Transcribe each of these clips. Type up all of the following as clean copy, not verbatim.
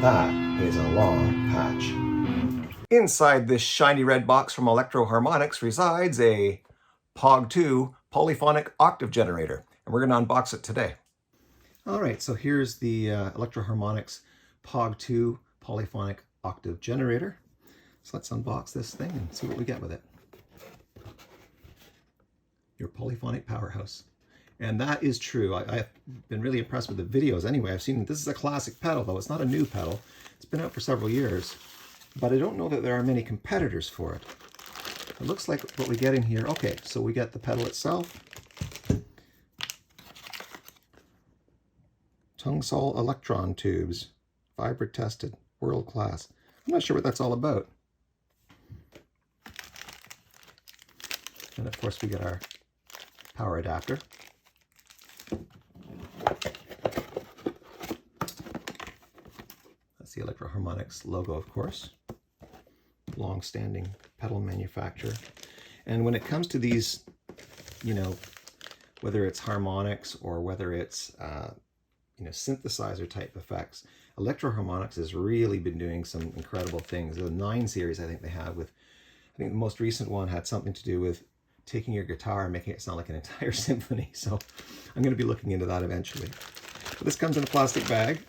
that is a long patch. Inside this shiny red box from Electro-Harmonix resides a POG2 polyphonic octave generator, and we're going to unbox it today. All right, so here's the Electro-Harmonix POG2 polyphonic octave generator. So let's unbox this thing and see what we get with it. Your polyphonic powerhouse. And that is true. I've been really impressed with the videos anyway. I've seen this is a classic pedal, though. It's not a new pedal. It's been out for several years, but I don't know that there are many competitors for it. It looks like what we get in here. Okay, so we get the pedal itself. Tungsol electron tubes, fiber tested, world class. I'm not sure what that's all about. And of course we get our power adapter. That's the Electro-Harmonix logo, of course. Long-standing pedal manufacturer. And when it comes to these, you know, whether it's harmonics or whether it's synthesizer type effects, Electro-Harmonix has really been doing some incredible things. The 9 series I think they have with, I think the most recent one had something to do with taking your guitar and making it sound like an entire symphony. So I'm going to be looking into that eventually. But this comes in a plastic bag.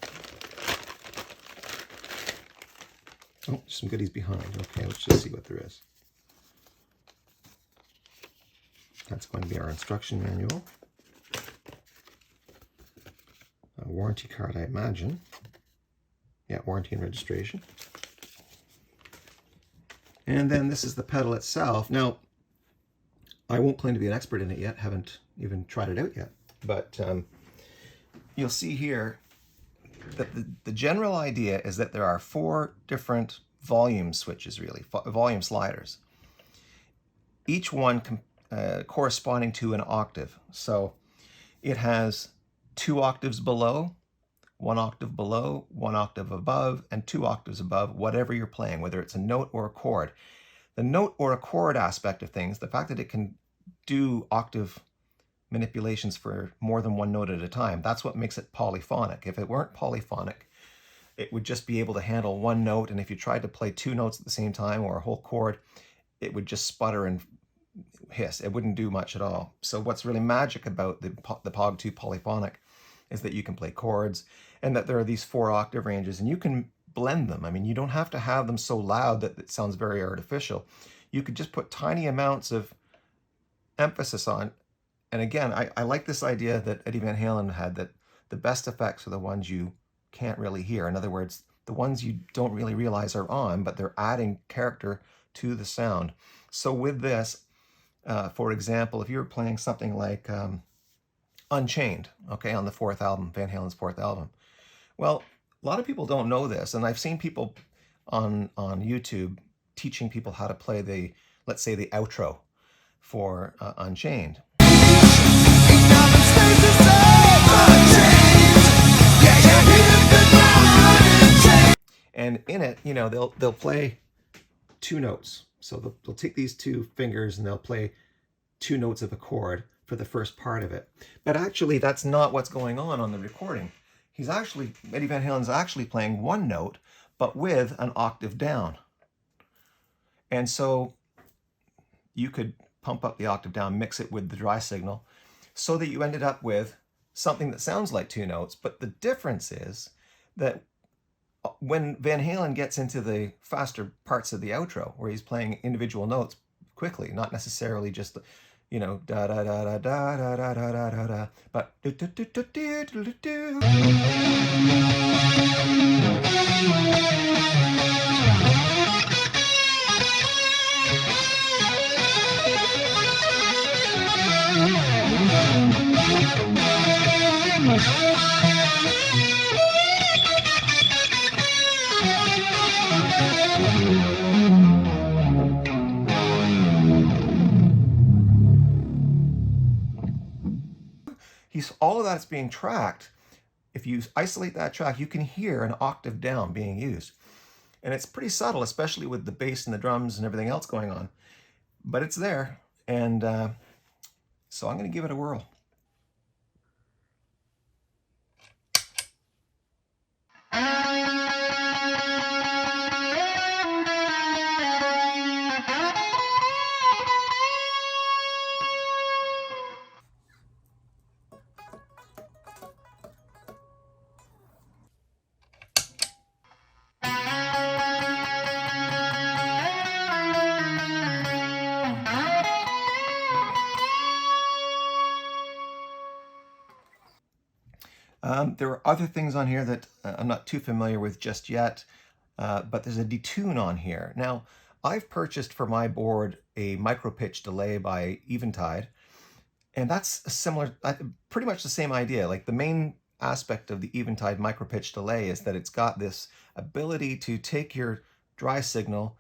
Oh, there's some goodies behind. Okay, let's just see what there is. That's going to be our instruction manual. A warranty card, I imagine. Yeah, warranty and registration. And then this is the pedal itself. Now, I won't claim to be an expert in it yet. Haven't even tried it out yet. But you'll see here that the general idea is that there are 4 different volume switches, really, volume sliders. Each one corresponding to an octave. So it has 2 octaves below, 1 octave below, 1 octave above, and 2 octaves above, whatever you're playing, whether it's a note or a chord. The note or a chord aspect of things, the fact that it can do octave manipulations for more than 1 note at a time, that's what makes it polyphonic. If it weren't polyphonic, it would just be able to handle 1 note, and if you tried to play 2 notes at the same time or a whole chord, it would just sputter and hiss. It wouldn't do much at all. So what's really magic about the POG2 polyphonic is that you can play chords and that there are these 4 octave ranges and you can blend them. I mean, you don't have to have them so loud that it sounds very artificial. You could just put tiny amounts of emphasis on. And again, I like this idea that Eddie Van Halen had, that the best effects are the ones you can't really hear. In other words, the ones you don't really realize are on, but they're adding character to the sound. So with this, for example, if you were playing something like Unchained, okay, on the 4th album, Van Halen's 4th album. Well, a lot of people don't know this, and I've seen people on YouTube teaching people how to play the, let's say, the outro for Unchained. And in it, you know, they'll play 2 notes. So they'll take these 2 fingers and they'll play 2 notes of a chord for the first part of it. But actually, that's not what's going on the recording. Eddie Van Halen's actually playing 1 note, but with an octave down. And so you could pump up the octave down, mix it with the dry signal, so that you ended up with something that sounds like 2 notes. But the difference is that when Van Halen gets into the faster parts of the outro, where he's playing individual notes quickly, not necessarily just, you know, da da da da da da da da da da, but do do do do do do do. All of that's being tracked. If you isolate that track, you can hear an octave down being used. And it's pretty subtle, especially with the bass and the drums and everything else going on. But it's there, and so I'm going to give it a whirl. There are other things on here that I'm not too familiar with just yet, but there's a detune on here. Now, I've purchased for my board a micro pitch delay by Eventide, and that's a similar, pretty much the same idea. Like the main aspect of the Eventide micro pitch delay is that it's got this ability to take your dry signal,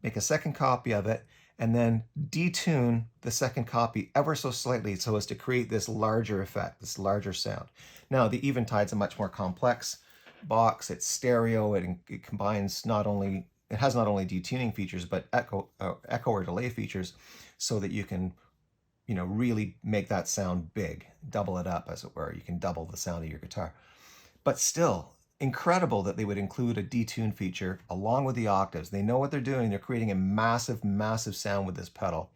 make a second copy of it, and then detune the second copy ever so slightly so as to create this larger effect, this larger sound. Now, the Eventide's a much more complex box. It's stereo. It combines not only, it has not only detuning features, but echo or delay features so that you can, you know, really make that sound big, double it up, as it were. You can double the sound of your guitar. But still, incredible that they would include a detune feature along with the octaves. They know what they're doing. They're creating a massive, massive sound with this pedal.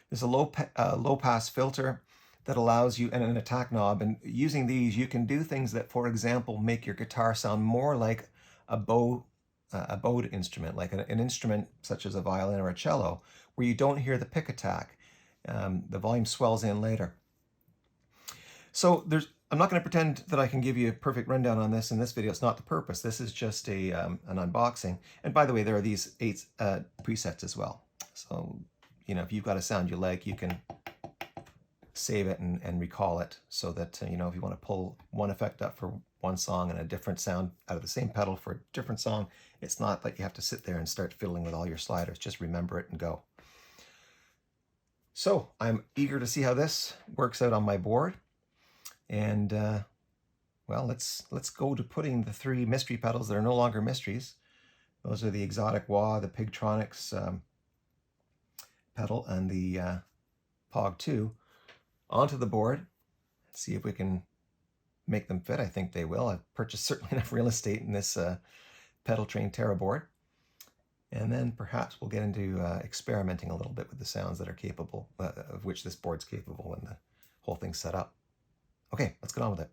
There's a low pass filter that allows you, and an attack knob, and using these you can do things that, for example, make your guitar sound more like a bowed instrument, like an instrument such as a violin or a cello, where you don't hear the pick attack. The volume swells in later. So I'm not going to pretend that I can give you a perfect rundown on this in this video. It's not the purpose. This is just an unboxing. And by the way, there are these 8 presets as well. So, you know, if you've got a sound you like, you can save it and recall it so that, you know, if you want to pull one effect up for one song and a different sound out of the same pedal for a different song, it's not like you have to sit there and start fiddling with all your sliders. Just remember it and go. So I'm eager to see how this works out on my board. And well, let's go to putting the 3 mystery pedals that are no longer mysteries. Those are the exotic wah, the Pedaltrain pedal, and the POG2 onto the board. See if we can make them fit. I think they will. I've purchased certainly enough real estate in this Pedaltrain Terra board. And then perhaps we'll get into experimenting a little bit with the sounds that are capable, of which this board's capable when the whole thing's set up. Okay, let's get on with it.